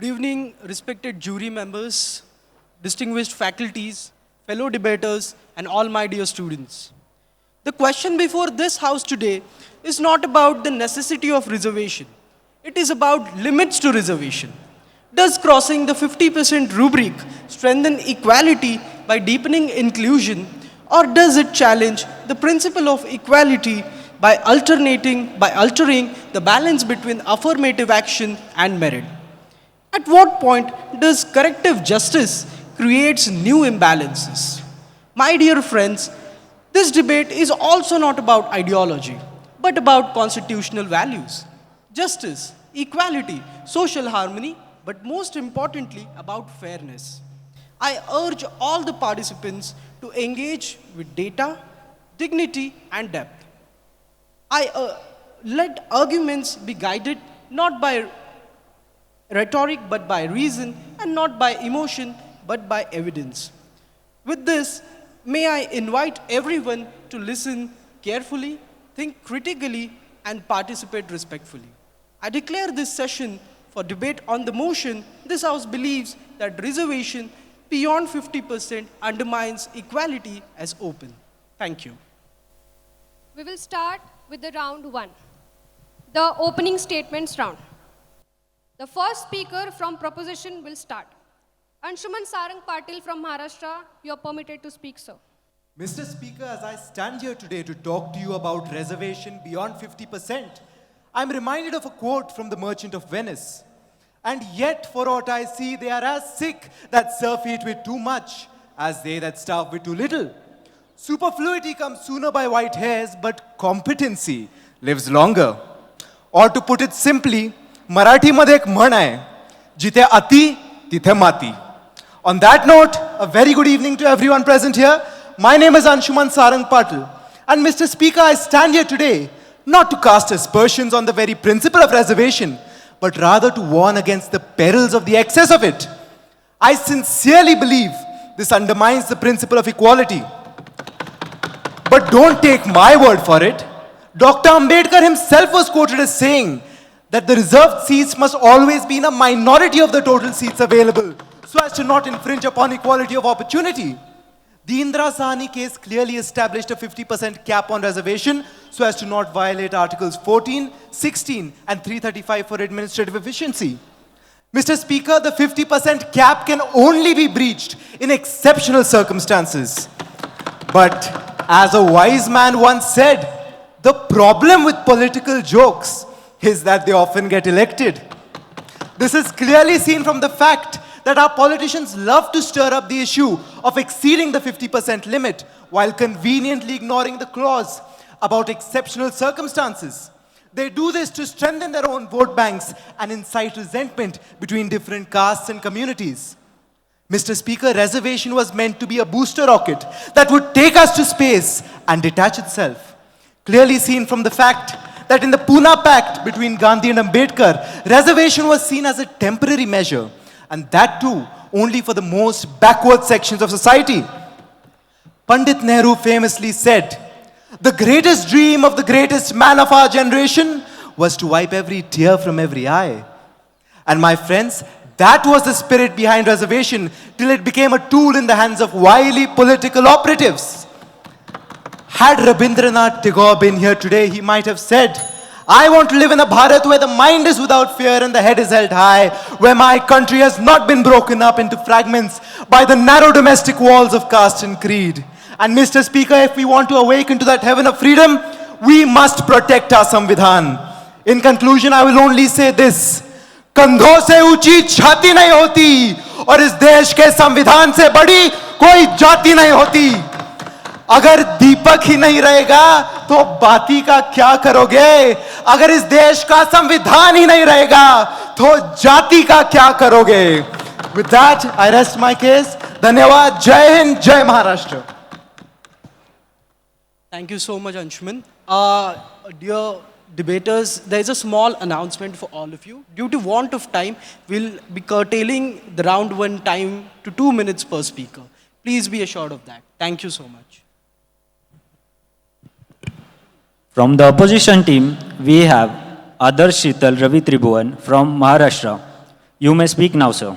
evening, respected jury members, distinguished faculties, fellow debaters, and all my dear students. The question before this house today is not about the necessity of reservation. It is about limits to reservation. Does crossing the 50% rubric strengthen equality by deepening inclusion, or does it challenge the principle of equality by altering the balance between affirmative action and merit? At what point does corrective justice creates new imbalances? My dear friends, this debate is also not about ideology, but about constitutional values, justice, equality, social harmony, but most importantly, about fairness. I urge all the participants to engage with data, dignity, and depth. Let arguments be guided not by rhetoric but by reason, and not by emotion but by evidence. With this, may I invite everyone to listen carefully, think critically, and participate respectfully. I declare this session for debate on the motion, this House believes that reservation beyond 50% undermines equality as open. Thank you. We will start with the round one, the opening statements round. The first speaker from proposition will start. Anshuman Sarang Patil from Maharashtra, you are permitted to speak, sir. Mr. Speaker, as I stand here today to talk to you about reservation beyond 50%, I'm reminded of a quote from the Merchant of Venice. And yet, for aught I see, they are as sick that serve eat with too much as they that starve with too little. Superfluity comes sooner by white hairs, but competency lives longer. Or to put it simply, मराठीमध्ये एक म्हण आहे, जिथे अति तिथे माती. On that note, a very good evening to everyone present here. My name is Anshuman Sarang Patil. And Mr. Speaker, I stand here today not to cast aspersions on the very principle of reservation, but rather to warn against the perils of the excess of it. I sincerely believe this undermines the principle of equality. But don't take my word for it. Dr. Ambedkar himself was quoted as saying that the reserved seats must always be in a minority of the total seats available, so as to not infringe upon equality of opportunity. The Indira Sahni case clearly established a 50% cap on reservation so as to not violate Articles 14, 16, and 335 for administrative efficiency. Mr. Speaker, the 50% cap can only be breached in exceptional circumstances. But as a wise man once said, the problem with political jokes is that they often get elected. This is clearly seen from the fact that our politicians love to stir up the issue of exceeding the 50% limit while conveniently ignoring the clause about exceptional circumstances. They do this to strengthen their own vote banks and incite resentment between different castes and communities. Mr. Speaker, reservation was meant to be a booster rocket that would take us to space and detach itself. Clearly seen from the fact that in the Pune Pact between Gandhi and Ambedkar, reservation was seen as a temporary measure, and that too only for the most backward sections of society. Pandit Nehru famously said, "The greatest dream of the greatest man of our generation was to wipe every tear from every eye." And my friends, that was the spirit behind reservation till it became a tool in the hands of wily political operatives. Had Rabindranath Tagore been here today, he might have said, "I want to live in a Bharat where the mind is without fear and the head is held high, where my country has not been broken up into fragments by the narrow domestic walls of caste and creed." And Mr. Speaker, if we want to awaken to that heaven of freedom, we must protect our Samvidhan. In conclusion, I will only say this: कंधों से ऊंची छाती नहीं होती और इस देश के संविधान से बड़ी कोई जाति नहीं होती. अगर दीपक ही नहीं रहेगा तो बाती का क्या करोगे? अगर इस देश का संविधान ही नहीं रहेगा तो जाति का क्या करोगे? With that, I rest my case. धन्यवाद. जय हिंद, जय Maharashtra. Thank you so much, Anshuman. Dear debaters, there is a small announcement for all of you. Due to want of time, we'll be curtailing the round one time to 2 minutes per speaker. Please be assured of that. Thank you so much. From the opposition team, we have Adarsh Sheetal Ravi Tribhuvan from Maharashtra. You may speak now, sir.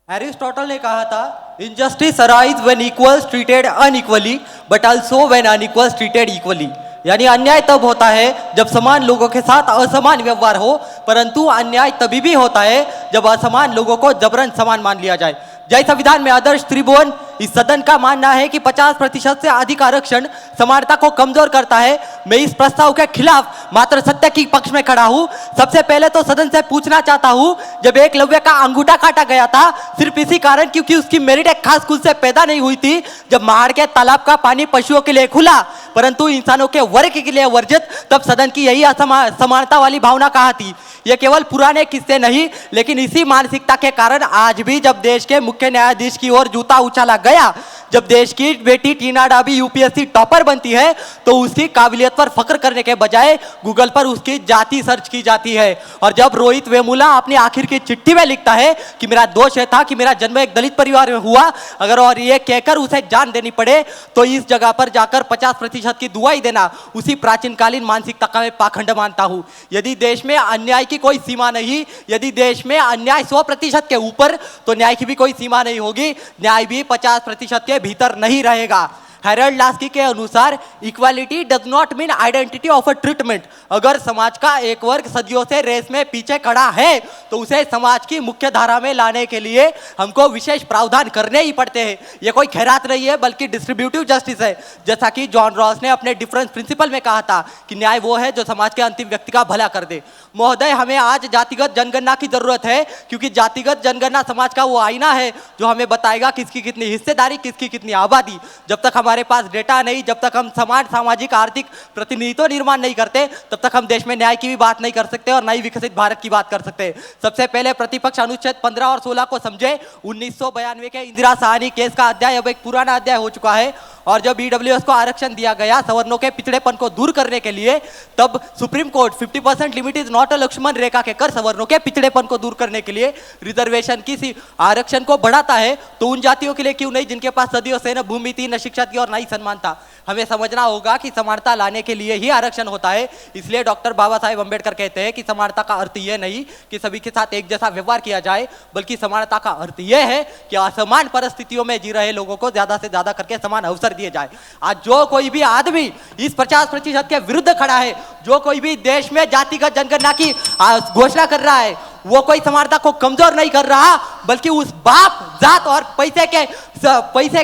Aristotle ने कहा था, injustice arise when equals treated unequally but also when unequals treated equally. यानी अन्याय तब होता है जब समान लोगों के साथ असमान व्यवहार हो, परंतु अन्याय तभी भी होता है जब असमान लोगों को जबरन समान मान लिया जाए। जय संविधान में आदर्श त्रिभुवन इस सदन का मानना है कि 50% से अधिक आरक्षण समानता को कमजोर करता है। मैं इस प्रस्ताव के खिलाफ मात्र सत्य की पक्ष में खड़ा हूं। सबसे पहले तो सदन से पूछना चाहता हूं, जब एकलव्य का अंगूठा काटा गया था सिर्फ इसी कारण क्योंकि उसकी मेरिट एक खास कुल से पैदा नहीं हुई थी, जब महाड़ के तालाब का पानी पशुओं के लिए खुला परंतु इंसानों के वर्ग के लिए वर्जित, तब सदन की यही असमानता वाली भावना कहाँ थी? ये केवल पुराने किस्से नहीं, लेकिन इसी मानसिकता के कारण आज भी जब देश के मुख्य न्यायाधीश की ओर जूता उछाला गया, जब देश की बेटी टीना डाबी यूपीएससी टॉपर बनती है तो उसकी काबिलियत पर फख्र करने के बजाय गूगल पर उसकी जाति सर्च की जाती है। और जब रोहित वेमुला अपनी आखिर की चिट्ठी में लिखता है कि मेरा दोष है था कि मेरा जन्म एक दलित परिवार में हुआ, अगर और ये कहकर उसे जान देनी पड़े तो इस जगह पर जाकर 50% की दुआई देना उसी प्राचीनकालीन मानसिकता का मैं पाखंड मानता हूं। यदि देश में अन्याय की कोई सीमा नहीं, यदि देश में अन्याय 100% के ऊपर, तो न्याय की भी कोई सीमा नहीं होगी, न्याय भी 50% के भीतर नहीं रहेगा। हेरल्ड लास्की के अनुसार equality does not mean identity of a treatment. अगर समाज का एक वर्ग सदियों से रेस में पीछे खड़ा है तो उसे समाज की मुख्य धारा में लाने के लिए हमको विशेष प्रावधान करने ही पड़ते हैं। यह कोई खैरात नहीं है बल्कि डिस्ट्रीब्यूटिव जस्टिस है। जैसा कि जॉन रॉस ने अपने डिफरेंस प्रिंसिपल में कहा था कि न्याय वो है जो समाज के अंतिम व्यक्ति का भला कर दे। महोदय, हमें आज जातिगत जनगणना की जरूरत है क्योंकि जातिगत जनगणना समाज का वो आईना है जो हमें बताएगा किसकी कितनी हिस्सेदारी, किसकी कितनी आबादी। जब तक हमारे पास डेटा नहीं, जब तक हम समान सामाजिक आर्थिक प्रतिनिधित्व निर्माण नहीं करते, तब तक हम देश में न्याय की भी बात नहीं कर सकते और नई विकसित भारत की बात कर सकते। सबसे पहले प्रतिपक्ष अनुच्छेद 15 और 16 को समझे। 1992 के इंदिरा साहनी केस का अध्याय अब एक पुराना अध्याय हो चुका है और जब ईडब्ल्यूएस को आरक्षण दिया गया सवर्णों के पिछड़ेपन को दूर करने के लिए, तब supreme court 50% limit is not a Lakshman rekha के कर सवर्णों के पिछड़ेपन को दूर करने के लिए रिजर्वेशन की आरक्षण को बढ़ाता है। तो उन जातियों के लिए क्यों नहीं जिनके पास सदियों से न भूमि थी, न शिक्षा थी और न ही सम्मान था। हमें समझना होगा कि समानता लाने के लिए ही आरक्षण होता है। इसलिए डॉक्टर बाबा साहेब अम्बेडकर कहते हैं कि समानता का अर्थ यह नहीं कि सभी के साथ एक जैसा व्यवहार किया जाए, बल्कि समानता का अर्थ यह है कि असमान परिस्थितियों में जी रहे लोगों को ज्यादा से ज्यादा करके समान अवसर दिए जाए। आज जो कोई भी आदमी इस 50% के विरुद्ध खड़ा है, जो कोई भी देश में जातिगत जनगणना की घोषणा कर रहा है, वो कोई समानता को कमजोर नहीं कर रहा बल्कि उस बाप, जात और पैसे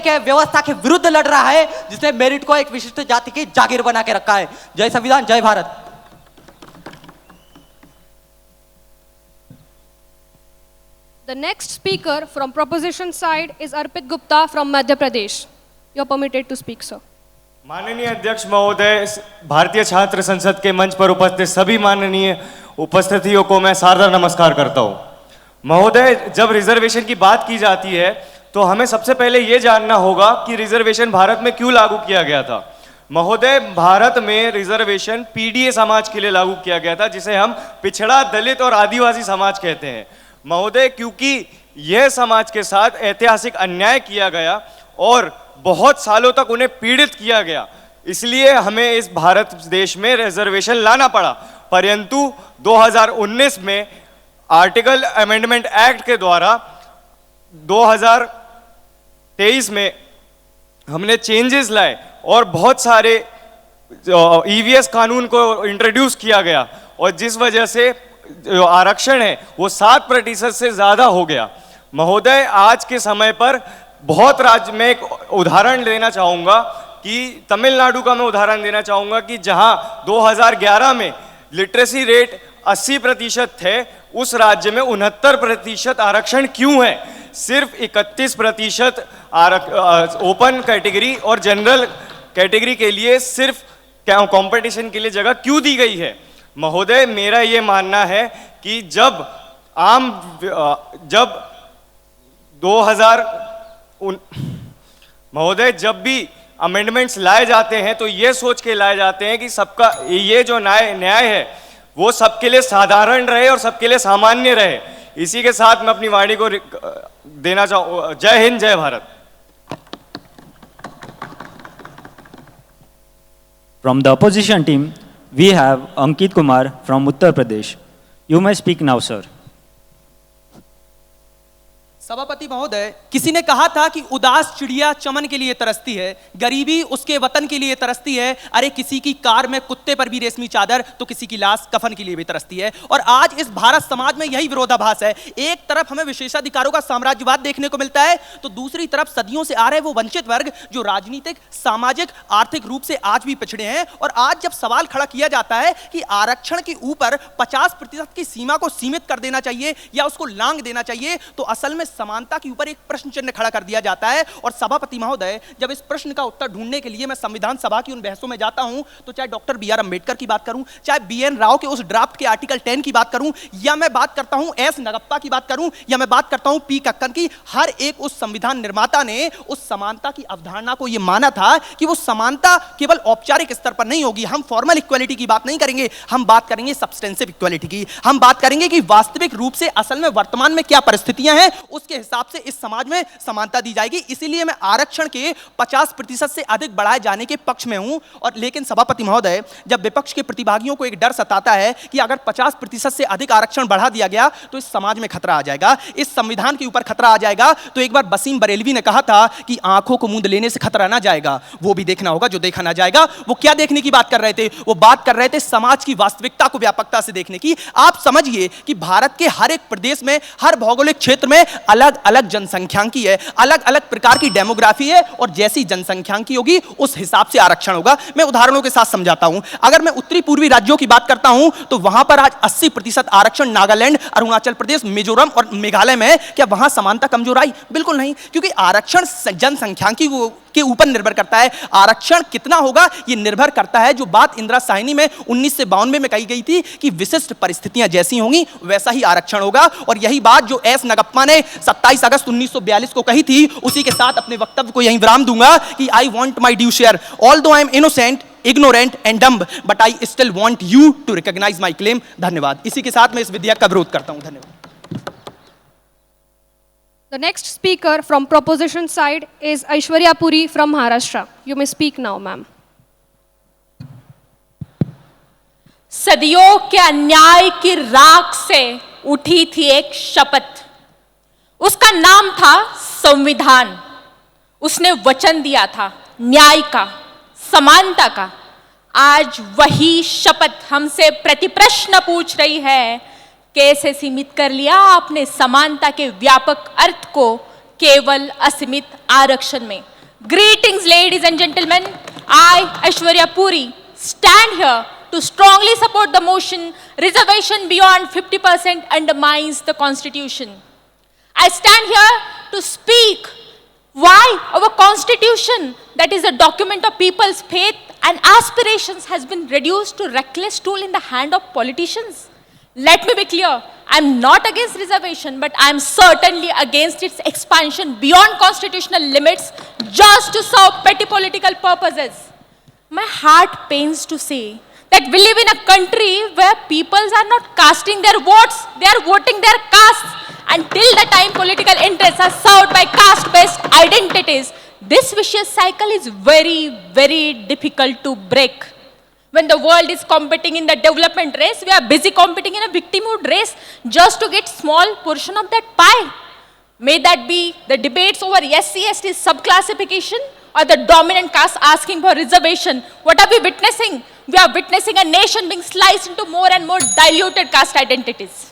के व्यवस्था के विरुद्ध लड़ रहा है जिसने मेरिट को एक विशिष्ट जाति की जागीर बना के रखा है। जय संविधान, जय Bharat. The next speaker from proposition side is Arpit Gupta from Madhya Pradesh. You are permitted to speak, sir. माननीय अध्यक्ष महोदय, भारतीय छात्र संसद के मंच पर उपस्थित सभी माननीय उपस्थितियों को मैं सादर नमस्कार करता हूं। महोदय, जब रिजर्वेशन की बात की जाती है तो हमें सबसे पहले ये जानना होगा कि रिजर्वेशन भारत में क्यों लागू किया गया था। महोदय, भारत में रिजर्वेशन पीडीए समाज के लिए लागू किया गया था, जिसे हम पिछड़ा, दलित और आदिवासी समाज कहते हैं। महोदय, क्योंकि यह समाज के साथ ऐतिहासिक अन्याय किया गया और बहुत सालों तक उन्हें पीड़ित किया गया, इसलिए हमें इस भारत देश में रिजर्वेशन लाना पड़ा। परंतु 2019 में आर्टिकल अमेंडमेंट एक्ट के द्वारा 2023 में हमने चेंजेस लाए और बहुत सारे ईवीएस कानून को इंट्रोड्यूस किया गया और जिस वजह से जो आरक्षण है वो 7% से ज्यादा हो गया। महोदय, आज के समय पर बहुत राज्य में एक उदाहरण देना चाहूँगा कि तमिलनाडु का मैं उदाहरण देना चाहूँगा कि जहाँ 2011 में लिटरेसी रेट 80% थे, उस राज्य में 69% आरक्षण क्यों है? सिर्फ 31% ओपन कैटेगरी और जनरल कैटेगरी के लिए सिर्फ कंपटीशन के लिए जगह क्यों दी गई है? महोदय, मेरा ये मानना है कि जब 2000 महोदय, जब भी अमेंडमेंट्स लाए जाते हैं तो ये सोच के लाए जाते हैं कि सबका ये जो न्याय है वो सबके लिए साधारण रहे और सबके लिए सामान्य रहे। इसी के साथ मैं अपनी वाणी को देना चाहूँ। जय हिंद, जय Bharat. From the opposition team, we have Ankit Kumar from Uttar Pradesh. You may speak now, sir. सभापति महोदय, किसी ने कहा था कि उदास चिड़िया चमन के लिए तरसती है, गरीबी उसके वतन के लिए तरसती है। अरे किसी की कार में कुत्ते पर भी रेशमी चादर तो किसी की लाश कफन के लिए भी तरसती है। और आज इस भारत समाज में यही विरोधाभास है। एक तरफ हमें विशेषाधिकारों का साम्राज्यवाद देखने को मिलता है, तो दूसरी तरफ सदियों से आ रहे वो वंचित वर्ग जो राजनीतिक, सामाजिक, आर्थिक रूप से आज भी पिछड़े हैं। और आज जब सवाल खड़ा किया जाता है कि आरक्षण के ऊपर 50% की सीमा को सीमित कर देना चाहिए या उसको लांग देना चाहिए, तो असल में समानता के ऊपर एक प्रश्न चिन्ह खड़ा कर दिया जाता है। और सभापति महोदय, जब इस प्रश्न का उत्तर ढूंढने के लिए मैं संविधान सभा की उन बहसों में जाता हूं, तो चाहे डॉक्टर बी आर अंबेडकर की बात करूं, चाहे BN राव के उस ड्राफ्ट के आर्टिकल 10 की बात करूं, या मैं बात करता हूं S नगप्पा की बात करूं, या मैं बात करता हूं P कक्कन की, हर एक उस संविधान निर्माता ने उस समानता की अवधारणा को यह माना था कि वो समानता केवल औपचारिक स्तर पर नहीं होगी। हम फॉर्मल इक्वालिटी की बात नहीं करेंगे, हम बात करेंगे सब्सटेंसिव इक्वालिटी की। हम बात करेंगे कि वास्तविक रूप से असल में वर्तमान में क्या परिस्थितियां हैं, उसके हिसाब से इस समाज में समानता दी जाएगी। इसीलिए मैं आरक्षण के 50% से अधिक बढ़ाए जाने के पक्ष में हूं। और लेकिन सभापति महोदय, जब विपक्ष के प्रतिभागियों को एक डर सताता है कि अगर 50% से अधिक आरक्षण बढ़ा दिया गया तो इस समाज में खतरा आ जाएगा, इस संविधान के ऊपर खतरा आ जाएगा, तो एक बार वसीम बरेलवी ने कहा था कि आंखों को मूंद लेने से खतरा ना जाएगा, वो भी देखना होगा जो देखा ना जाएगा। वो क्या देखने की बात कर रहे थे? वो बात कर रहे थे समाज की वास्तविकता को व्यापकता से देखने की। आप समझिए कि भारत के हर एक प्रदेश में, हर भौगोलिक क्षेत्र में अलग अलग जनसंख्यांकी है, अलग अलग प्रकार की डेमोग्राफी है, और जैसी जनसंख्यांकी होगी उस हिसाब से आरक्षण होगा। मैं उदाहरणों के साथ समझाता हूं। अगर मैं उत्तरी पूर्वी राज्यों की बात करता हूं, तो वहां पर आज 80% आरक्षण नागालैंड, अरुणाचल प्रदेश, मिजोरम और मेघालय में है। क्या वहां समानता कमजोर आई? बिल्कुल नहीं, क्योंकि आरक्षण जनसंख्यांकी के ऊपर निर्भर करता है। आरक्षण कितना होगा ये निर्भर करता है, जो बात इंदिरा साहनी में 1992 में कही गई थी कि विशिष्ट परिस्थितियां जैसी होंगी वैसा ही आरक्षण होगा। और यही बात जो S नगप्पा ने 27 अगस्त 1942 को कही थी, उसी के साथ अपने वक्तव्य को यहीं विराम दूंगा कि I want my due share, although I am innocent, ignorant and dumb, but I still want you to recognize my claim. धन्यवाद। इसी के साथ मैं इस विधेयक का विरोध करता हूं। धन्यवाद। The next speaker from proposition side is Aishwarya Puri from Maharashtra. You may speak now, ma'am. सदियों के अन्याय की राख से उठी थी एक शपथ, उसका नाम था संविधान। उसने वचन दिया था न्याय का, समानता का। आज वही शपथ हमसे प्रतिप्रश्न पूछ रही है, कैसे सीमित कर लिया आपने समानता के व्यापक अर्थ को केवल असीमित आरक्षण में। Greetings ladies and gentlemen, I Aishwarya Puri stand here to strongly support the motion reservation beyond 50% undermines the constitution. I stand here to speak why our constitution, that is a document of people's faith and aspirations, has been reduced to reckless tool in the hand of politicians. Let me be clear, I am not against reservation, but I am certainly against its expansion beyond constitutional limits just to serve petty political purposes. My heart pains to say that we live in a country where people are not casting their votes, they are voting their castes. Until the time political interests are served by caste-based identities, this vicious cycle is very, very difficult to break. When the world is competing in the development race, we are busy competing in a victimhood race just to get small portion of that pie. May that be the debates over SC/ST subclassification or the dominant caste asking for reservation. What are we witnessing? We are witnessing a nation being sliced into more and more diluted caste identities.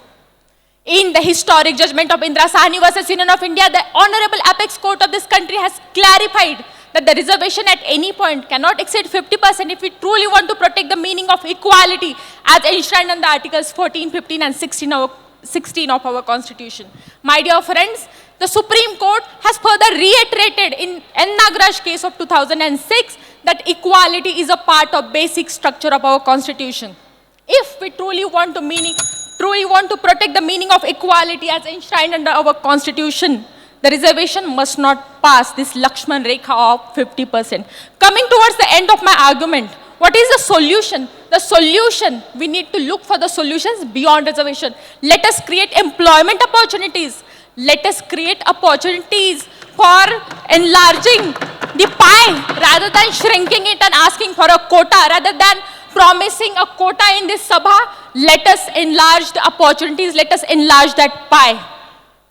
In the historic judgment of Indira Sahni versus Union of India, the Honorable Apex Court of this country has clarified that the reservation at any point cannot exceed 50% if we truly want to protect the meaning of equality as enshrined in the Articles 14, 15 and 16 of our Constitution. My dear friends, the Supreme Court has further reiterated in N. Nagaraj case of 2006 that equality is a part of basic structure of our Constitution. If we truly want to protect the meaning of equality as enshrined under our Constitution, the reservation must not pass this Lakshman Rekha of 50%. Coming towards the end of my argument, what is the solution? The solution, we need to look for the solutions beyond reservation. Let us create employment opportunities. Let us create opportunities for enlarging the pie rather than shrinking it and asking for a quota. Rather than promising a quota in this Sabha, let us enlarge the opportunities, let us enlarge that pie.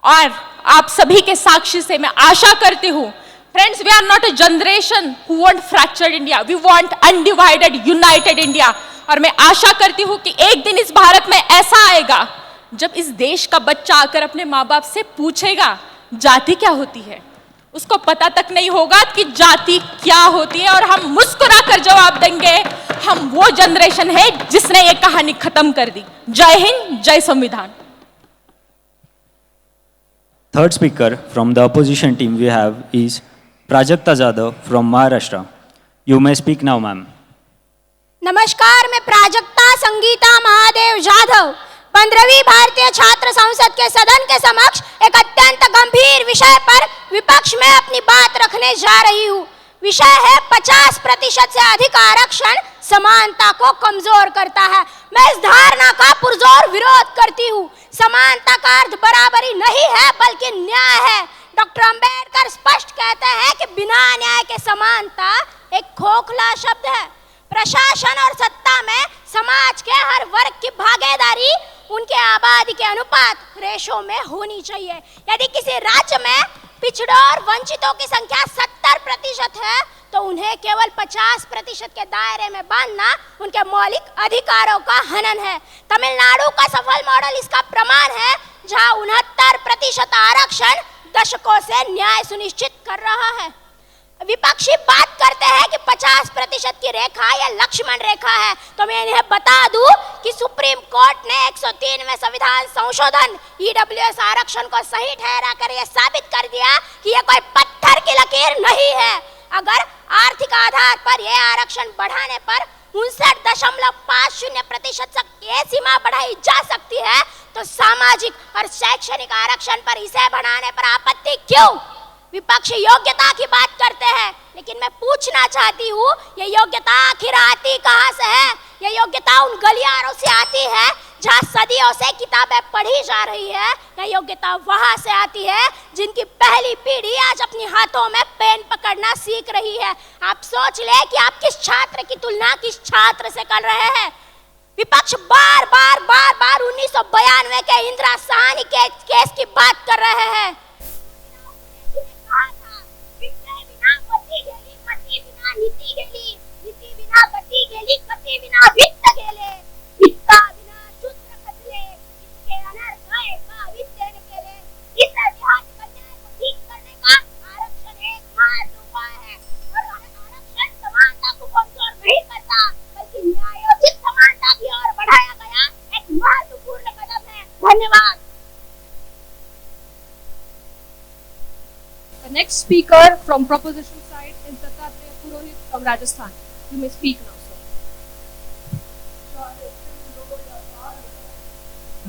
Or आप सभी के साक्षी से मैं आशा करती हूं, friends, we are not a generation who want fractured India, we want undivided united India. और मैं आशा करती हूं कि एक दिन इस भारत में ऐसा आएगा जब इस देश का बच्चा आकर अपने माँ बाप से पूछेगा जाति क्या होती है, उसको पता तक नहीं होगा कि जाति क्या होती है, और हम मुस्कुरा कर जवाब देंगे हम वो जनरेशन है जिसने ये कहानी खत्म कर दी। जय हिंद, जय संविधान। Third speaker from the opposition team we have is Prajakta Jadhav from Maharashtra. You may speak now, ma'am. नमस्कार, मैं प्राजक्ता संगीता महादेव जाधव 15वीं भारतीय छात्र संसद के सदन के समक्ष एक अत्यंत गंभीर विषय पर विपक्ष में अपनी बात रखने जा रही हूँ। विषय है 50% से अधिक आरक्षण समानता को कमजोर करता है। मैं इस धारणा का पुरजोर विरोध करती हूँ। समानता का अर्थ बराबरी नहीं है बल्कि न्याय है। डॉक्टर अंबेडकर स्पष्ट कहते हैं कि बिना न्याय के समानता एक खोखला शब्द है। प्रशासन और सत्ता में समाज के हर वर्ग की भागीदारी उनके आबादी के अनुपात रेशो में होनी चाहिए। यदि किसी राज्य में पिछड़ों और वंचितों की संख्या 70% है तो उन्हें केवल 50% के दायरे में बांधना उनके मौलिक अधिकारों का हनन है। तमिलनाडु का सफल मॉडल इसका प्रमाण है, जहां 69% आरक्षण दशकों से न्याय सुनिश्चित कर रहा है। विपक्षी बात करते हैं कि 50% की रेखा या लक्ष्मण रेखा है, तो मैं इन्हें बता दूं कि सुप्रीम कोर्ट ने 103वें संविधान संशोधन ईडब्ल्यूएस आरक्षण को सही ठहरा कर यह साबित कर दिया कि यह कोई पत्थर की लकीर नहीं है। अगर आर्थिक आधार पर यह आरक्षण बढ़ाने पर 59.50% तक यह सीमा बढ़ाई जा सकती है, तो सामाजिक और शैक्षणिक आरक्षण पर इसे बढ़ाने पर आपत्ति क्यों? विपक्ष योग्यता की बात करते हैं, लेकिन मैं पूछना चाहती हूँ ये योग्यता आखिर आती कहाँ से है? ये योग्यता उन गलियारों से आती है जहाँ सदियों से किताबें पढ़ी जा रही है, या योग्यता वहाँ से आती है जिनकी पहली पीढ़ी आज अपने हाथों में पेन पकड़ना सीख रही है? आप सोच ले कि आप किस छात्र की तुलना किस छात्र से कर रहे हैं। विपक्ष बार बार 1992 के इंदिरा साहनी के केस की बात कर रहे हैं। The next speaker from proposition side is Dattatreya Purohit from Rajasthan. You may speak now, sir.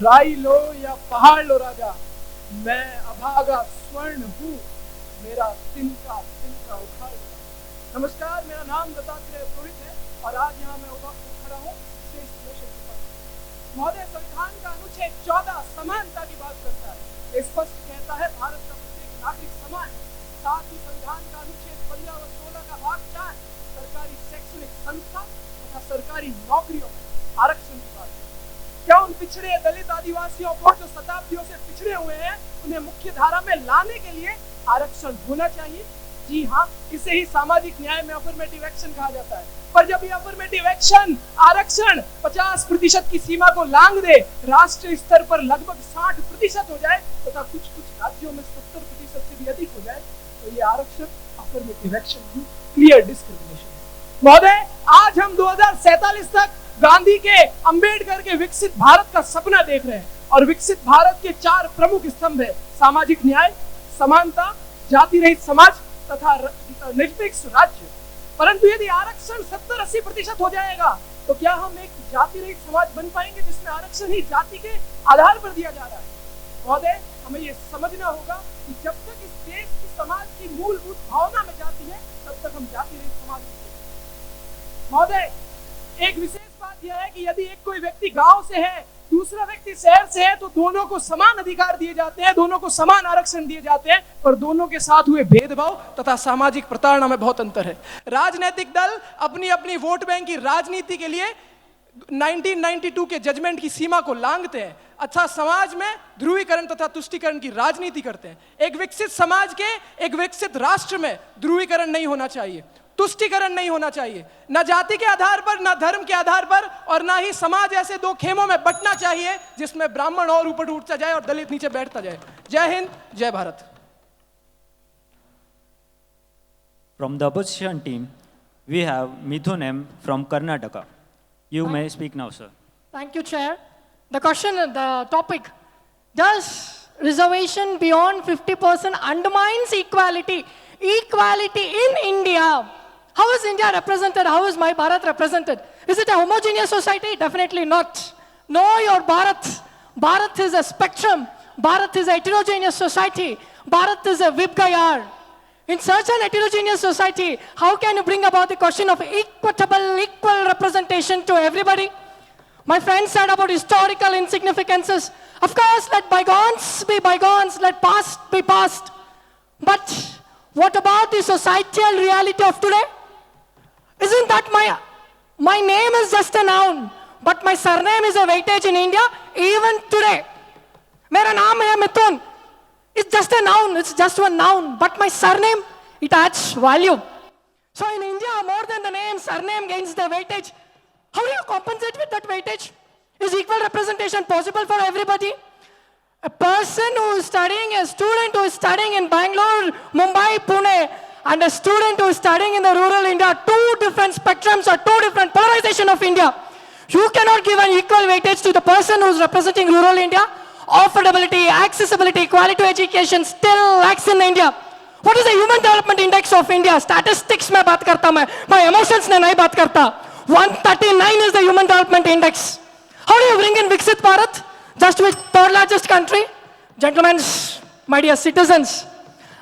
राई लो या पहाड़ लो राजा, मैं अभागा स्वर्ण हूँ, मेरा तिनका उखाड़ लो। नमस्कार, मेरा नाम दत्तात्रेय पुरोहित है और आज यहाँ मैं खड़ा हूँ विशेष मोशन के पक्ष। महोदय, संविधान का अनुच्छेद 14 समानता की बात करता है। ये स्पष्ट कहता है भारत का प्रत्येक नागरिक समान है। साथ ही संविधान का अनुच्छेद 15 और 16 का भाग 4 सरकारी शैक्षणिक संस्था तथा सरकारी नौकरियों में आरक्षण की बात है। क्या उन पिछड़े दलित आदिवासियों को जो शताब्दियों से पिछड़े हुए हैं उन्हें मुख्य धारा में लाने के लिए आरक्षण होना चाहिए? जी हाँ, इसे ही सामाजिक न्याय में अफर्मेटिव एक्शन कहा जाता है। पर जब ये अफर्मेटिव एक्शन आरक्षण 50% की सीमा को लांघ दे, राष्ट्रीय स्तर पर लगभग 60% हो जाए तथा कुछ राज्यों में 70% से भी अधिक हो जाए, तो ये आरक्षण अफर्मेटिव एक्शन नहीं, क्लियर डिस्क्रिमिनेशन है। महोदय, आज हम 2047 तक गांधी के, अंबेडकर के विकसित भारत का सपना देख रहे हैं और विकसित भारत के 4 प्रमुख स्तंभ है: सामाजिक न्याय, समानता, जाति रहित समाज तथा निरपेक्ष राज्य। परंतु यदि आरक्षण 70-80% हो जाएगा तो क्या हम एक जाति रहित समाज बन पाएंगे जिसमें आरक्षण ही जाति के आधार पर दिया जा रहा है? महोदय, हमें ये समझना होगा कि जब तक इस देश की समाज की मूलभूत भावना में जाती है तब तक हम जाति रहित समाज नहीं। महोदय, एक विशेष बात यह है कि यदि एक कोई व्यक्ति गांव से है, दूसरा व्यक्ति शहर से है, तो दोनों को समान अधिकार दिए जाते हैं, दोनों को समान आरक्षण दिए जाते हैं, पर दोनों के साथ हुए भेदभाव तथा सामाजिक प्रताड़ना में बहुत अंतर है। राजनीतिक दल अपनी अपनी वोट बैंक की राजनीति के लिए 1992 के जजमेंट की सीमा को लांघते हैं, अच्छा समाज में ध्रुवीकरण तथा तुष्टीकरण की राजनीति करते हैं। एक विकसित समाज के, एक विकसित राष्ट्र में ध्रुवीकरण नहीं होना चाहिए, तुष्टीकरण नहीं होना चाहिए, न जाति के आधार पर, न धर्म के आधार पर, और ना ही समाज ऐसे दो खेमों में बंटना चाहिए जिसमें ब्राह्मण और ऊपर उठता जाए और दलित नीचे बैठता जाए। जय हिंद, जय Bharat. From the opposition team, we have Mithun M from Karnataka. You may speak now, sir. Thank you, Chair. The question, the topic, does reservation beyond 50% undermines equality? Equality in India. How is India represented? How is my Bharat represented? Is it a homogeneous society? Definitely not. Know your Bharat. Bharat is a spectrum. Bharat is a heterogeneous society. Bharat is a Vibgayar. In such an heterogeneous society, how can you bring about the question of equal representation to everybody? My friend said about historical insignificances. Of course, let bygones be bygones, let past be past. But what about the societal reality of today? Isn't that my name is just a noun, but my surname is a weightage in India, even today. Mera naam hai Mithun. It's just a noun, it's just one noun, but my surname, it adds value. So in India, more than the name, surname gains the weightage. How do you compensate with that weightage? Is equal representation possible for everybody? A person who is studying, a student who is studying in Bangalore, Mumbai, Pune, and a student who is studying in the rural India, two different spectrums or two different polarization of India. You cannot give an equal weightage to the person who is representing rural India. Affordability, accessibility, quality education still lacks in India. What is the Human Development Index of India? Statistics mein baat karta main. My emotions ne nahi baat karta. 139 is the Human Development Index. How do you bring in Viksit Bharat? Just with third largest country? Gentlemen, my dear citizens,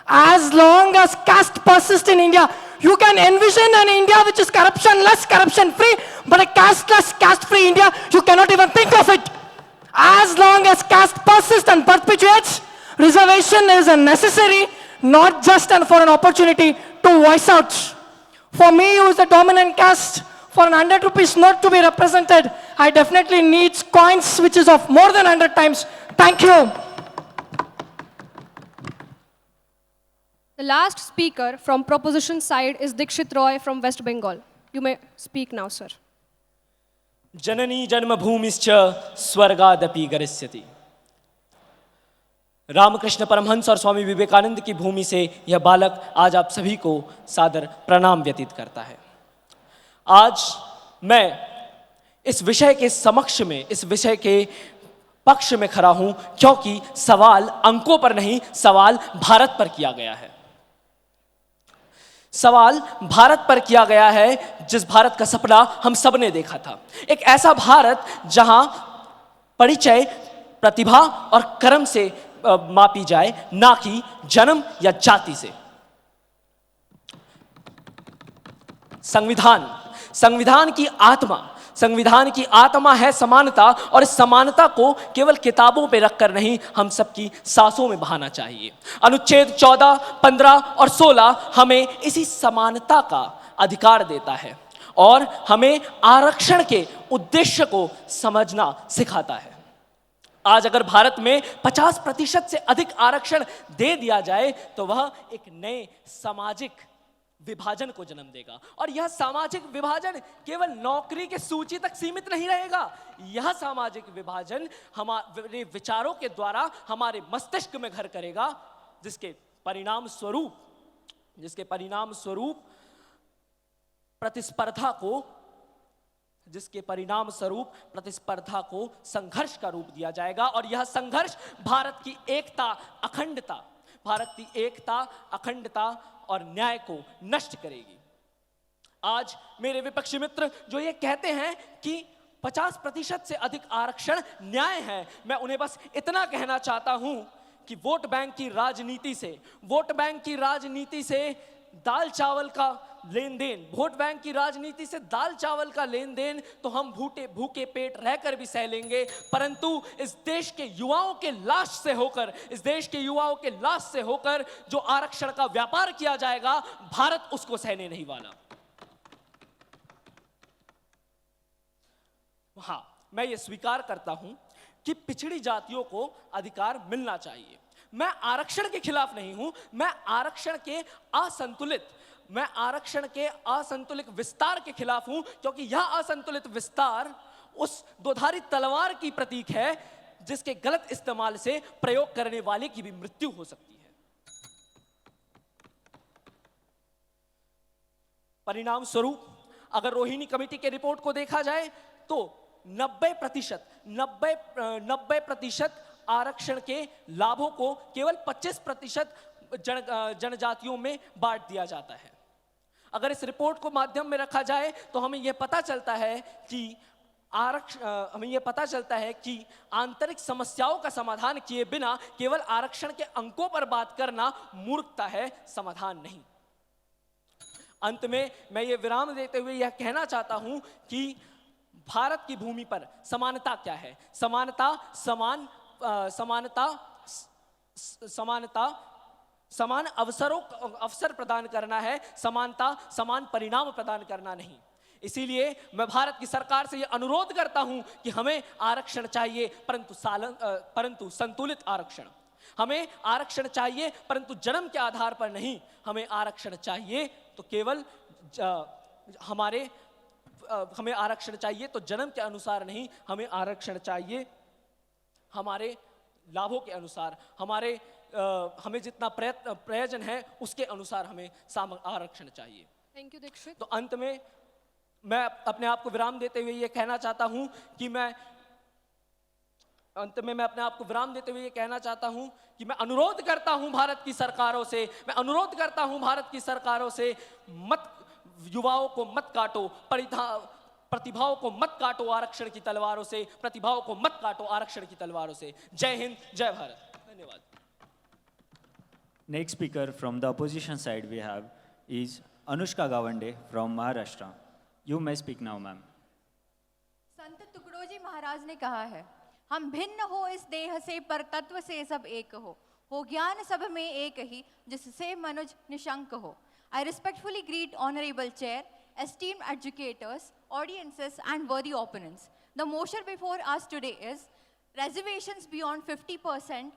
as long as caste persists in India, you can envision an India which is corruption-less, corruption-free, but a caste-less, caste-free India, you cannot even think of it. As long as caste persists and perpetuates, reservation is a necessary, not just for an opportunity to voice out. For me, who is the dominant caste, for an 100 rupees note to be represented, I definitely need coins which is of more than 100 times. Thank you. The last speaker from proposition side is Dikshit Roy from West Bengal. You may speak now, sir. जननी जन्मभूमिश्च स्वर्गादपि गरिष्यति। रामकृष्ण परमहंस और स्वामी विवेकानंद की भूमि से यह बालक आज आप सभी को सादर प्रणाम व्यतीत करता है। आज मैं इस विषय के समक्ष में, इस विषय के पक्ष में खड़ा हूं, क्योंकि सवाल अंकों पर नहीं, सवाल भारत पर किया गया है। सवाल भारत पर किया गया है, जिस भारत का सपना हम सब ने देखा था। एक ऐसा भारत जहां परिचय, प्रतिभा और कर्म से मापी जाए, ना कि जन्म या जाति से। संविधान की आत्मा है समानता, और इस समानता को केवल किताबों पे रखकर नहीं, हम सबकी सांसों में बहाना चाहिए। अनुच्छेद 14, 15 और 16 हमें इसी समानता का अधिकार देता है और हमें आरक्षण के उद्देश्य को समझना सिखाता है। आज अगर भारत में 50% से अधिक आरक्षण दे दिया जाए तो वह एक नए सामाजिक विभाजन को जन्म देगा, और यह सामाजिक विभाजन केवल नौकरी के सूची तक सीमित नहीं रहेगा। यह सामाजिक विभाजन हमारे विचारों के द्वारा हमारे मस्तिष्क में घर करेगा, जिसके परिणाम स्वरूप प्रतिस्पर्धा को संघर्ष का रूप दिया जाएगा, और यह संघर्ष भारत की एकता, अखंडता और न्याय को नष्ट करेगी। आज मेरे विपक्षी मित्र जो ये कहते हैं कि 50% से अधिक आरक्षण न्याय है, मैं उन्हें बस इतना कहना चाहता हूं कि वोट बैंक की राजनीति से दाल चावल का लेन देन तो हम भूखे पेट रहकर भी सह लेंगे, परंतु इस देश के युवाओं के लाश से होकर जो आरक्षण का व्यापार किया जाएगा, भारत उसको सहने नहीं वाला। हाँ, मैं ये स्वीकार करता हूं कि पिछड़ी जातियों को अधिकार मिलना चाहिए। मैं आरक्षण के खिलाफ नहीं हूं, मैं आरक्षण के असंतुलित विस्तार के खिलाफ हूं, क्योंकि यह असंतुलित विस्तार उस दोधारी तलवार की प्रतीक है जिसके गलत इस्तेमाल से प्रयोग करने वाले की भी मृत्यु हो सकती है। परिणाम स्वरूप अगर रोहिणी कमेटी के रिपोर्ट को देखा जाए तो 90% आरक्षण के लाभों को केवल 25% जनजातियों में बांट दिया जाता है। अगर इस रिपोर्ट को माध्यम में रखा जाए तो हमें यह पता चलता है कि आंतरिक समस्याओं का समाधान किए बिना केवल आरक्षण के अंकों पर बात करना मूर्खता है, समाधान नहीं। अंत में मैं ये विराम देते हुए यह कहना चाहता हूं कि भारत की भूमि पर समानता क्या है? समान अवसर प्रदान करना है, समानता समान परिणाम प्रदान करना नहीं। इसीलिए मैं भारत की सरकार से यह अनुरोध करता हूं कि हमें आरक्षण चाहिए, परंतु संतुलित आरक्षण। हमें आरक्षण चाहिए परंतु जन्म के आधार पर नहीं। हमें आरक्षण चाहिए तो केवल हमें आरक्षण चाहिए तो जन्म के अनुसार नहीं, हमें आरक्षण चाहिए हमारे लाभों के अनुसार, हमें जितना प्रयोजन है उसके अनुसार हमें आरक्षण चाहिए। Thank you Dikshit. तो अंत में मैं अपने आप को विराम देते हुए ये कहना चाहता हूं कि मैं अनुरोध करता हूं भारत की सरकारों से युवाओं को मत काटो, प्रतिभाओं को मत काटो आरक्षण की तलवारों से, प्रतिभाओं को मत काटो आरक्षण की तलवारों से। जय हिंद, जय भारत। धन्यवाद। Next speaker from the opposition side we have is Anushka Gawande from Maharashtra. You may speak now, ma'am. संत तुकडोजी महाराज ने कहा है, हम भिन्न हो इस देह से पर तत्व से सब एक हो ज्ञान सब में एक ही जिससे मनुज निशंक हो। I respectfully greet honorable chair, esteemed educators, audiences and worthy opponents. The motion before us today is reservations beyond 50%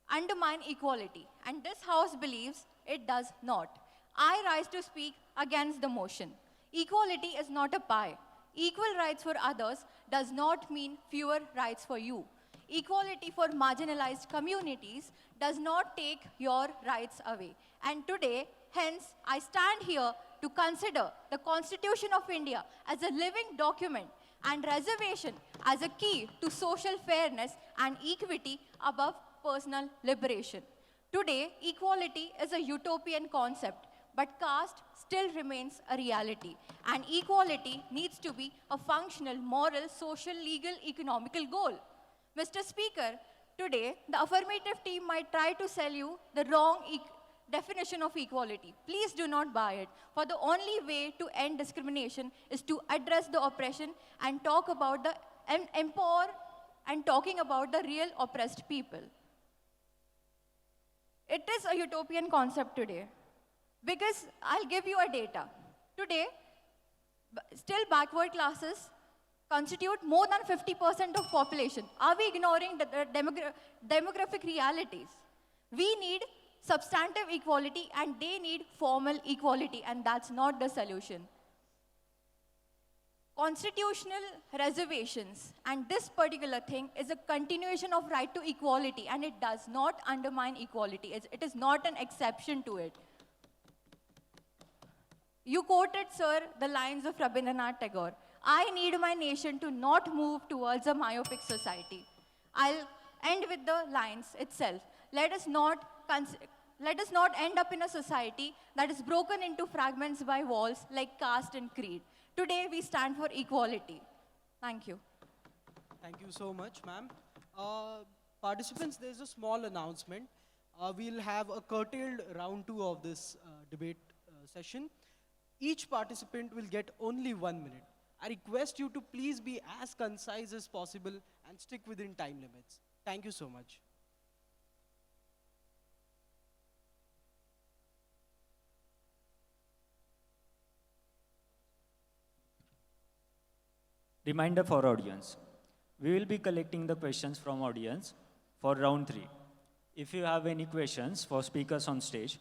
undermine equality, and this house believes it does not. I rise to speak against the motion. Equality is not a pie. Equal rights for others does not mean fewer rights for you. Equality for marginalized communities does not take your rights away. And today, hence, I stand here to consider the Constitution of India as a living document and reservation as a key to social fairness and equity above personal liberation. Today, equality is a utopian concept, but caste still remains a reality. And equality needs to be a functional, moral, social, legal, economical goal. Mr. Speaker, today, the affirmative team might try to sell you the wrong definition of equality. Please do not buy it. For the only way to end discrimination is to address the oppression and talk about the talking about the real oppressed people. It is a utopian concept today because I'll give you a data. Today, still backward classes constitute more than 50% of population. Are we ignoring the demographic realities? We need substantive equality and they need formal equality, and that's not the solution. Constitutional reservations and this particular thing is a continuation of right to equality, and it does not undermine equality. It is not an exception to it. You quoted, sir, the lines of Rabindranath Tagore. I need my nation to not move towards a myopic society. I'll end with the lines itself. Let us not end up in a society that is broken into fragments by walls like caste and creed. Today, we stand for equality. Thank you. Thank you so much, ma'am. Participants, there's a small announcement. We'll have a curtailed round 2 of this debate session. Each participant will get only 1 minute. I request you to please be as concise as possible and stick within time limits. Thank you so much. Reminder for audience. We will be collecting the questions from audience for round 3. If you have any questions for speakers on stage,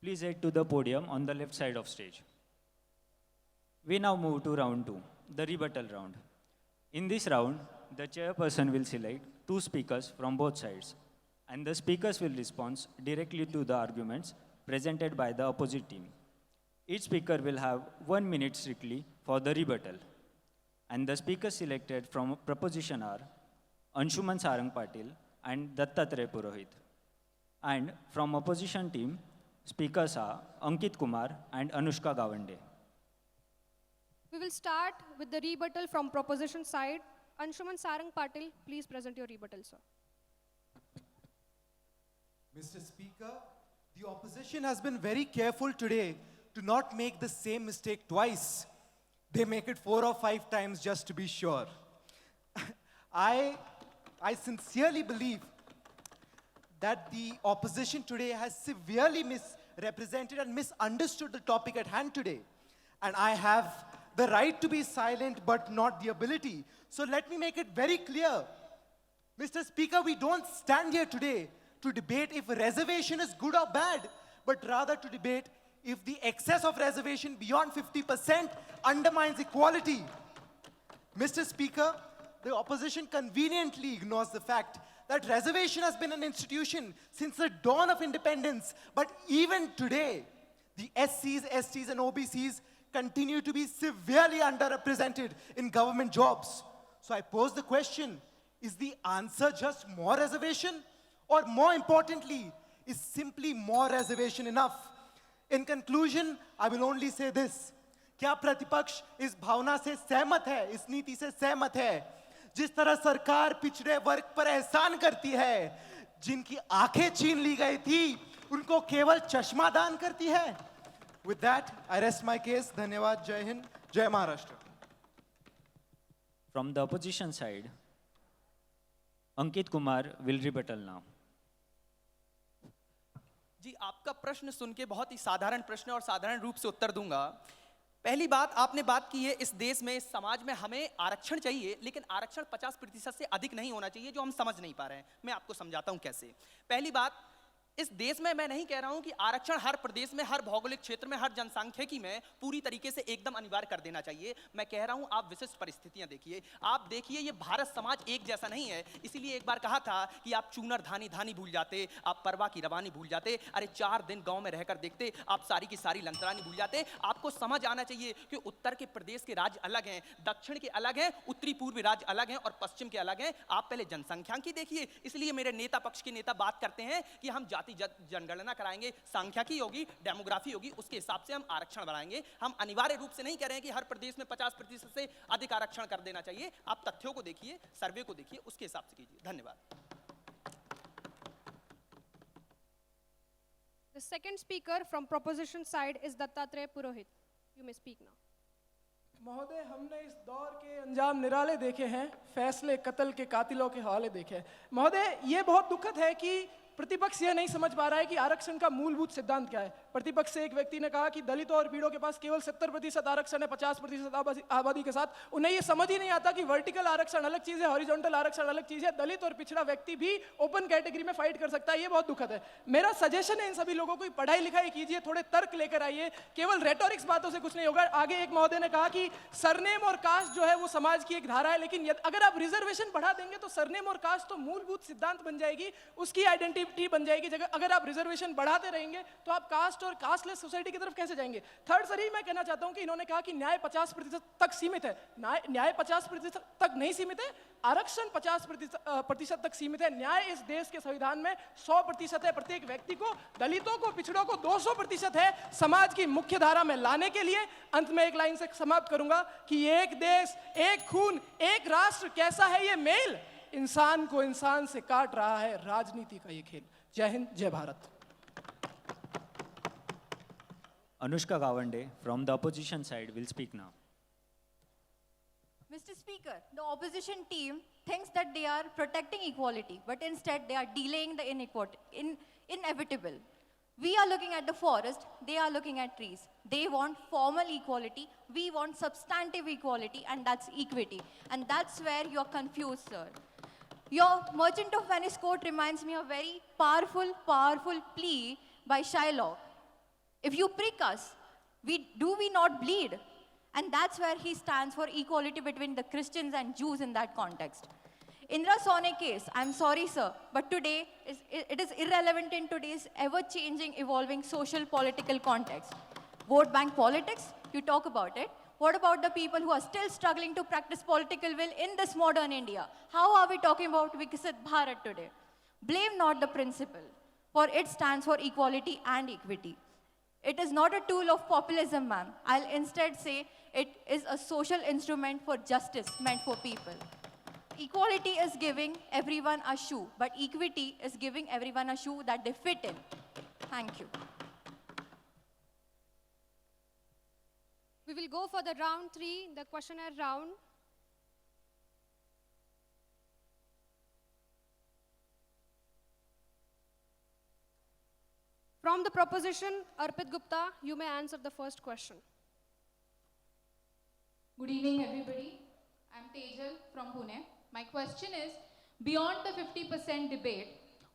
please head to the podium on the left side of stage. We now move to round 2, the rebuttal round. In this round, the chairperson will select 2 speakers from both sides, and the speakers will respond directly to the arguments presented by the opposite team. Each speaker will have 1 minute strictly for the rebuttal, and the speakers selected from proposition are Anshuman Sarang Patil and Dattatreya Purohit. And from opposition team, speakers are Ankit Kumar and Anushka Gawande. We will start with the rebuttal from proposition side. Anshuman Sarang Patil, please present your rebuttal, sir. Mr. Speaker, the opposition has been very careful today to not make the same mistake twice. They make it 4 or 5 times just to be sure. I sincerely believe that the opposition today has severely misrepresented and misunderstood the topic at hand today. And I have the right to be silent, but not the ability. So let me make it very clear. Mr. Speaker, we don't stand here today to debate if reservation is good or bad, but rather to debate if the excess of reservation beyond 50% undermines equality. Mr. Speaker, the opposition conveniently ignores the fact that reservation has been an institution since the dawn of independence, but even today, the SCs, STs, and OBCs continue to be severely underrepresented in government jobs. So I pose the question, is the answer just more reservation? Or more importantly, is simply more reservation enough? In conclusion, I will only say this. क्या प्रतिपक्ष इस भावना से सहमत है, इस नीति से सहमत है, जिस तरह सरकार पिछड़े वर्ग पर एहसान करती है, जिनकी आंखें छीन ली गई थी, उनको केवल चश्मा दान करती है? With that, I rest my case. धन्यवाद. जय हिंद. जय Maharashtra. From the opposition side, Ankit Kumar will rebuttal now. जी, आपका प्रश्न सुन के बहुत ही साधारण प्रश्न और साधारण रूप से उत्तर दूंगा। पहली बात आपने बात की है, इस देश में, इस समाज में हमें आरक्षण चाहिए, लेकिन आरक्षण 50% से अधिक नहीं होना चाहिए, जो हम समझ नहीं पा रहे हैं। मैं आपको समझाता हूं कैसे। पहली बात, इस देश में मैं नहीं कह रहा हूं कि आरक्षण हर प्रदेश में, हर भौगोलिक क्षेत्र में, हर जनसांख्यिकी में पूरी तरीके से एकदम अनिवार्य कर देना चाहिए। मैं कह रहा हूं आप विशिष्ट परिस्थितियां देखिए। आप देखिए, ये भारत समाज एक जैसा नहीं है। इसीलिए एक बार कहा था कि आप चूनर धानी धानी भूल जाते, आप परवा की रवानी भूल जाते। अरे 4 दिन गांव में रहकर देखते, आप सारी की सारी लंतरानी भूल जाते। आपको समझ आना चाहिए कि उत्तर के प्रदेश के राज्य अलग हैं, दक्षिण के अलग हैं, उत्तरी पूर्वी राज्य अलग हैं और पश्चिम के अलग हैं। आप पहले जनसंख्यांकी देखिए। इसलिए मेरे नेता पक्ष के नेता बात करते हैं कि हम जाति जनगणना कराएंगे, सांख्यिकी होगी, डेमोग्राफी होगी, उसके हिसाब से हम आरक्षण बढ़ाएंगे। हम अनिवार्य रूप से नहीं कह रहे हैं कि हर प्रदेश में 50% से अधिक आरक्षण कर देना चाहिए। आप तथ्यों को देखिए, सर्वे को देखिए, उसके हिसाब से कीजिए। धन्यवाद। The second speaker from proposition side is Dattatreya Purohit. You may speak now. महोदय, हमने इस दौर के अंजाम निराले देखे हैं, फैसले कत्ल के कातिलों के हवाले देखे हैं। महोदय, ये बहुत दुखद है कि प्रतिपक्ष यह नहीं समझ पा रहा है कि आरक्षण का मूलभूत सिद्धांत क्या है। प्रतिपक्ष से एक व्यक्ति ने कहा कि दलितों और पीड़ों के पास केवल 70% आरक्षण है 50% आबादी के साथ। उन्हें यह समझ ही नहीं आता कि वर्टिकल आरक्षण अलग चीज है, हॉरिजॉन्टल आरक्षण अलग चीज है। दलित और पिछड़ा व्यक्ति भी ओपन कैटेगरी में फाइट कर सकता है। यह बहुत दुखद है। मेरा सजेशन है इन सभी लोगों को, पढ़ाई लिखाई कीजिए, थोड़े तर्क लेकर आइए। केवल रेटोरिक्स बातों से कुछ नहीं होगा। आगे एक महोदय ने कहा कि सरनेम और कास्ट जो है वो समाज की एक धारा है, लेकिन अगर आप रिजर्वेशन बढ़ा देंगे तो सरनेम और कास्ट तो मूलभूत सिद्धांत बन जाएगी, उसकी आइडेंटिटी बन जाएगी। अगर आप रिजर्वेशन बढ़ाते रहेंगे तो आप कास्ट और कास्टलेस सोसाइटी की तरफ कैसे जाएंगे? थर्ड सर, मैं कहना चाहता हूं कि इन्होंने कहा कि न्याय 50% तक सीमित है। न्याय 50% तक नहीं सीमित है, आरक्षण 50% तक सीमित है। न्याय इस देश के संविधान में 100% है। प्रत्येक व्यक्ति को, दलितों को, पिछड़ों को 200% है समाज की मुख्य धारा में लाने के लिए। अंत में एक लाइन से समाप्त करूंगा कि एक देश, एक खून, एक राष्ट्र, कैसा है ये मेल? इंसान को इंसान से काट रहा है राजनीति का ये खेल। जय हिंद, जय Bharat. Anushka Gawande from the opposition side will speak now. Mr. Speaker, the opposition team thinks that they are protecting equality, but instead they are delaying the inevitable. We are looking at the forest, they are looking at trees. They want formal equality, we want substantive equality, and that's equity. And that's where you're confused, sir. Your Merchant of Venice quote reminds me of a very powerful, powerful plea by Shylock. If you prick us, do we not bleed? And that's where he stands for equality between the Christians and Jews in that context. Indra Sone case, I'm sorry, sir, but today it is irrelevant in today's ever-changing, evolving social political context. Vote bank politics, you talk about it. What about the people who are still struggling to practice political will in this modern India? How are we talking about Viksit Bharat today? Blame not the principle, for it stands for equality and equity. It is not a tool of populism, ma'am. I'll instead say it is a social instrument for justice meant for people. Equality is giving everyone a shoe, but equity is giving everyone a shoe that they fit in. Thank you. We will go for the round 3, the questionnaire round. From the proposition, Arpit Gupta, you may answer the first question. Good evening, everybody. I'm Tejal from Pune. My question is, beyond the 50% debate,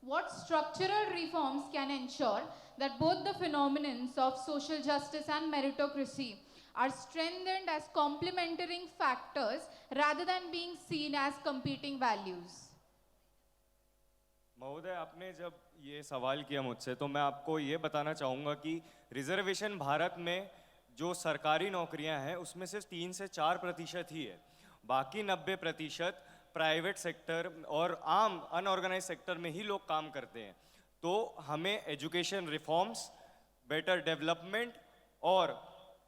what structural reforms can ensure that both the phenomenons of social justice and meritocracy are strengthened as complementary factors rather than being seen as competing values? महोदय, आपने जब ये सवाल किया मुझसे तो मैं आपको ये बताना चाहूँगा कि रिजर्वेशन भारत में जो सरकारी नौकरियां हैं उसमें सिर्फ 3 से 4% ही है। बाकी 90% प्राइवेट सेक्टर और आम अनऑर्गेनाइज सेक्टर में ही लोग काम करते हैं। तो हमें एजुकेशन रिफॉर्म्स, बेटर डेवलपमेंट और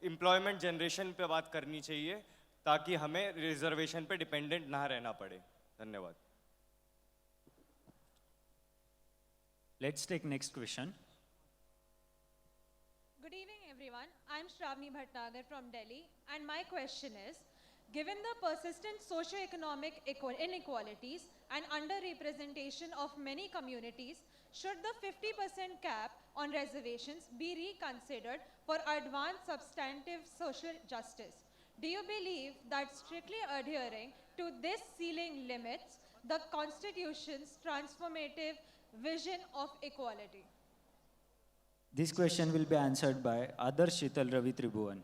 एम्प्लॉयमेंट जनरेशन पे बात करनी चाहिए ताकि हमें रिजर्वेशन पे डिपेंडेंट ना रहना पड़े। धन्यवाद। Let's take next question. Good evening, everyone. I'm Shravani Bhatnagar from Delhi, and my question is, given the persistent socio-economic inequalities and under-representation of many communities, should the 50% cap on reservations be reconsidered for advanced substantive social justice? Do you believe that strictly adhering to this ceiling limits the Constitution's transformative vision of equality? This question will be answered by Adarsh Shital Ravi Tribhuvan.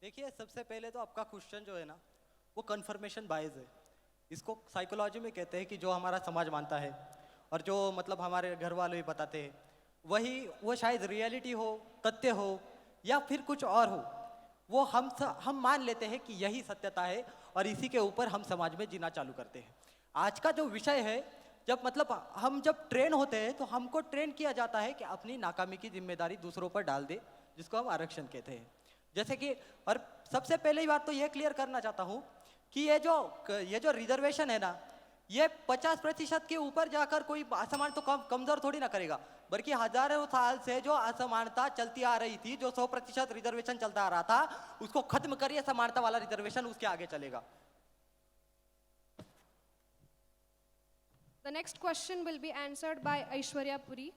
देखिए, सबसे पहले तो आपका question जो है ना वो conformation बायस है। इसको साइकोलॉजी में कहते हैं कि जो हमारा समाज मानता है और जो मतलब हमारे घर वाले भी बताते हैं वही वो शायद रियलिटी हो, तथ्य हो या फिर कुछ और हो, वो हम मान लेते हैं कि यही सत्यता है और इसी के ऊपर हम समाज में जीना चालू करते हैं। आज का जो विषय है, जब मतलब हम जब ट्रेन होते हैं तो हमको ट्रेन किया जाता है कि अपनी नाकामी की जिम्मेदारी दूसरों पर डाल दे, जिसको हम आरक्षण कहते हैं। जैसे कि और सबसे पहले ही बात तो ये क्लियर करना चाहता हूँ कि ये जो रिजर्वेशन है ना, ये 50% के ऊपर जाकर कोई असमान तो कमजोर थोड़ी ना करेगा, बल्कि हजारों साल से जो असमानता चलती आ रही थी, जो 100% रिजर्वेशन चलता आ रहा था, उसको खत्म करिए, समानता वाला रिजर्वेशन उसके आगे चलेगा। The next question will be answered by Aishwarya Puri.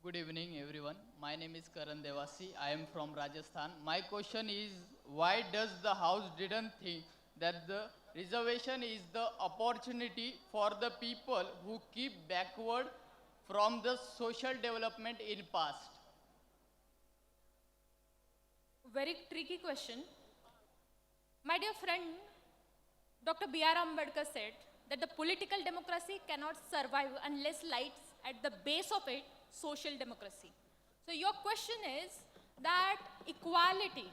Good evening, everyone. My name is Karan Devasi. I am from Rajasthan. My question is, why does the House didn't think that the reservation is the opportunity for the people who keep backward from the social development in past? Very tricky question. My dear friend, Dr. B.R. Ambedkar said that the political democracy cannot survive unless lies at the base of it social democracy. So your question is that equality,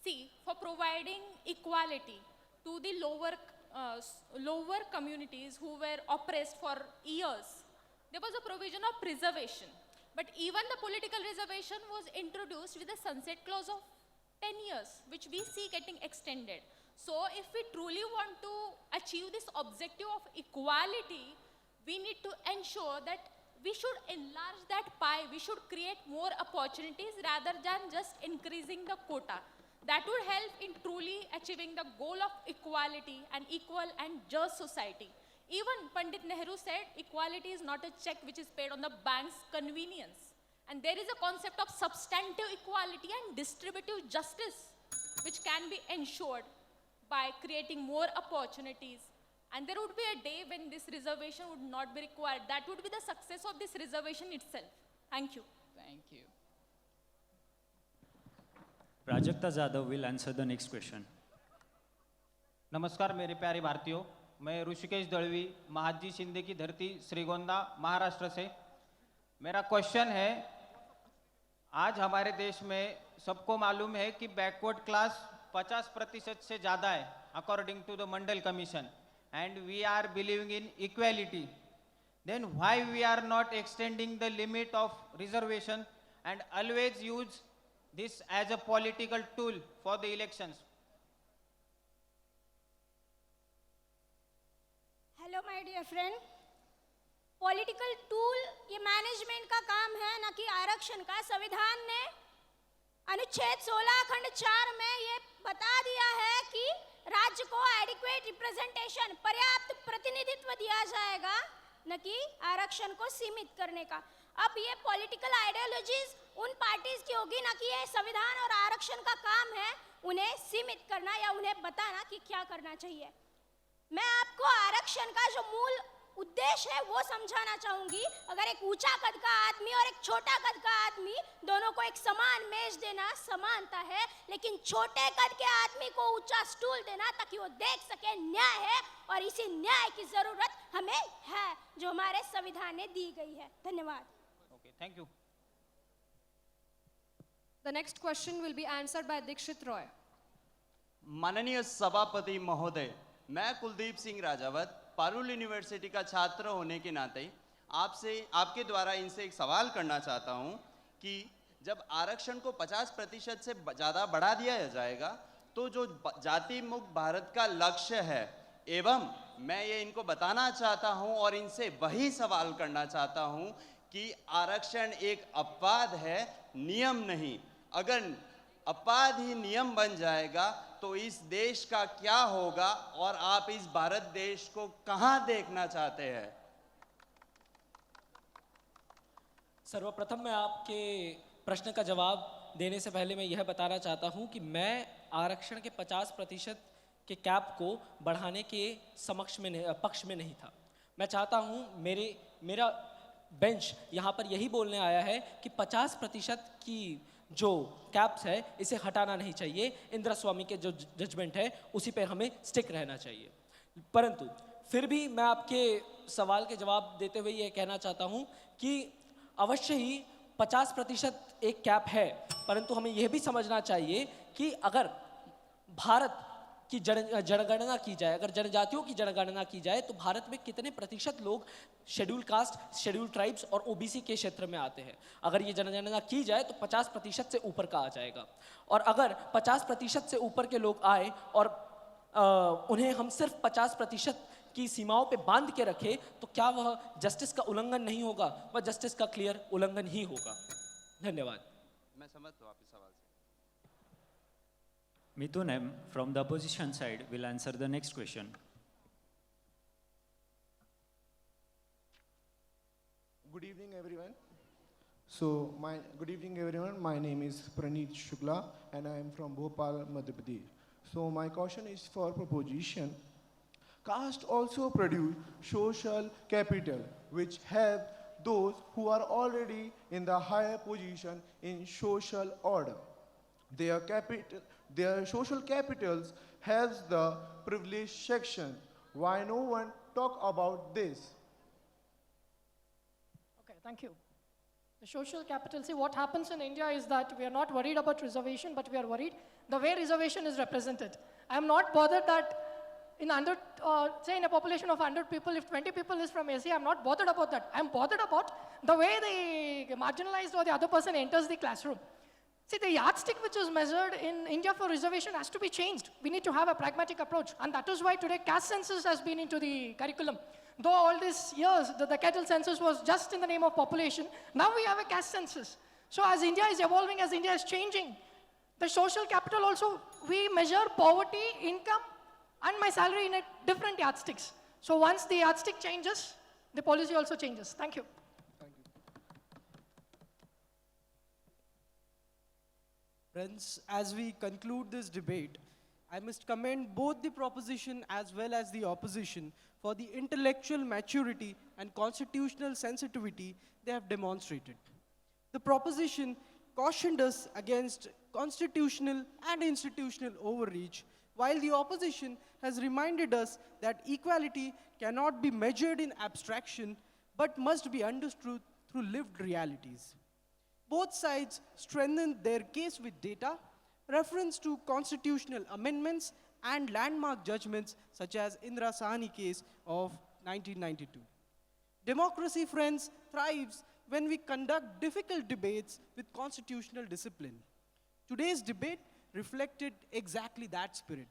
see, for providing equality to the lower communities who were oppressed for years, there was a provision of preservation. But even the political reservation was introduced with a sunset clause of 10 years, which we see getting extended. So if we truly want to achieve this objective of equality, we need to ensure that we should enlarge that pie, we should create more opportunities rather than just increasing the quota. that would help in truly achieving the goal of equality and equal and just society. Even Pandit Nehru said equality is not a check which is paid on the bank's convenience. And there is a concept of substantive equality and distributive justice which can be ensured by creating more opportunities. And there would be a day when this reservation would not be required. That would be the success of this reservation itself. Thank you. Thank you. Prajakta Jadhav will answer the next question. नमस्कार मेरे प्यारे भारतीयों, मैं ऋषिकेश दलवी महाजी शिंदे की धरती श्रीगोंदा महाराष्ट्र से। मेरा question है, आज हमारे देश में सबको मालूम है कि बैकवर्ड क्लास 50% से ज़्यादा है according to the Mandal Commission, and we are believing in equality. Then why we are not extending the limit of reservation and always use this as a political tool for the elections? Hello my dear friend, political tool ये management का काम है, न कि आरक्षण का। संविधान ने अनुच्छेद 16 खंड 4 में ये बता दिया है कि राज्य को एडिक्वेट रिप्रेजेंटेशन, पर्याप्त प्रतिनिधित्व दिया जाएगा, न कि आरक्षण को सीमित करने का। अब ये पॉलिटिकल आइडियोलॉजीज उन पार्टीज की होगी, न कि ये संविधान और आरक्षण का काम है उन्हें सीमित करना या उन्हें बताना कि क्या करना चाहिए। मैं आपको आरक्षण का जो मूल उद्देश्य है वो समझाना चाहूंगी। अगर एक ऊंचा कद का आदमी और एक छोटा कद का आदमी दोनों को एक समान मेज देना समानता है, लेकिन छोटे कद के आदमी को ऊंचा स्टूल देना ताकि वो देख सके न्याय है, और इसी न्याय की जरूरत हमें है जो हमारे संविधान ने दी गई है। धन्यवाद। Okay, thank you. The next question will be answered by Dikshit Roy. माननीय सभापति महोदय, मैं कुलदीप सिंह राजावत पारुल यूनिवर्सिटी का छात्र होने के नाते आपसे आपके द्वारा इनसे एक सवाल करना चाहता हूं कि जब आरक्षण को 50% से ज़्यादा बढ़ा दिया जाएगा तो जो जाति मुक्त भारत का लक्ष्य है, एवं मैं ये इनको बताना चाहता हूं और इनसे वही सवाल करना चाहता हूं कि आरक्षण एक अपवाद है, नियम नहीं। अगर अपवाद ही नियम बन जाएगा तो इस देश का क्या होगा और आप इस भारत देश को कहां देखना चाहते हैं? सर्वप्रथम मैं आपके प्रश्न का जवाब देने से पहले मैं यह बताना चाहता हूं कि मैं आरक्षण के 50% के कैप को बढ़ाने के पक्ष में नहीं था। मैं चाहता हूं, मेरा बेंच यहाँ पर यही बोलने आया है कि 50% की जो कैप्स है इसे हटाना नहीं चाहिए। इंदिरा स्वामी के जो जजमेंट है उसी पर हमें स्टिक रहना चाहिए। परंतु फिर भी मैं आपके सवाल के जवाब देते हुए ये कहना चाहता हूँ कि अवश्य ही 50% एक कैप है, परंतु हमें यह भी समझना चाहिए कि अगर भारत की जनगणना की जाए, अगर जनजातियों की जनगणना की जाए तो भारत में कितने प्रतिशत लोग शेड्यूल कास्ट, शेड्यूल ट्राइब्स और ओबीसी के क्षेत्र में आते हैं। अगर ये जनगणना की जाए तो 50% से ऊपर का आ जाएगा, और अगर 50% से ऊपर के लोग आए और उन्हें हम सिर्फ 50% की सीमाओं पे बांध के रखें तो क्या वह जस्टिस का उल्लंघन नहीं होगा? वह जस्टिस का क्लियर उल्लंघन ही होगा। धन्यवाद। मैं समझता हूं आपके सवाल से। Mithun M from the opposition side will answer the next question. Good evening, everyone. Good evening, everyone. My name is Praneet Shukla, and I am from Bhopal, Madhya Pradesh. So my question is for proposition. Caste also produce social capital, which help those who are already in the higher position in social order. Their social capitals helps the privileged section. Why no one talk about this? Okay, thank you. The social capital, see what happens in India is that we are not worried about reservation, but we are worried the way reservation is represented. I am not bothered that say in a population of 100 people, if 20 people is from SC, I am not bothered about that. I am bothered about the way the marginalized or the other person enters the classroom. See, the yardstick which is measured in India for reservation has to be changed. We need to have a pragmatic approach, and that is why today caste census has been into the curriculum. Though all these years, the cattle census was just in the name of population, now we have a caste census. So as India is evolving, as India is changing, The social capital also, we measure poverty, income, and my salary in a different yardsticks. So once the yardstick changes, the policy also changes. Thank you. Friends, as we conclude this debate, I must commend both the proposition as well as the opposition for the intellectual maturity and constitutional sensitivity they have demonstrated. The proposition cautioned us against constitutional and institutional overreach, while the opposition has reminded us that equality cannot be measured in abstraction but must be understood through lived realities. Both sides strengthened their case with data, reference to constitutional amendments, and landmark judgments such as Indira Sahni case of 1992. Democracy, friends, thrives when we conduct difficult debates with constitutional discipline. Today's debate reflected exactly that spirit.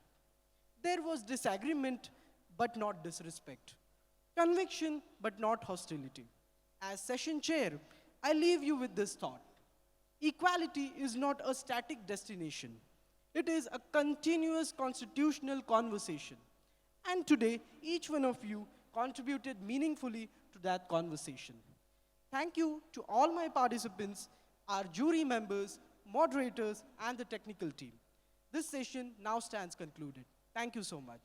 There was disagreement, but not disrespect. Conviction, but not hostility. As session chair, I leave you with this thought. Equality is not a static destination. It is a continuous constitutional conversation. And today, each one of you contributed meaningfully to that conversation. Thank you to all my participants, our jury members, moderators, and the technical team. This session now stands concluded. Thank you so much.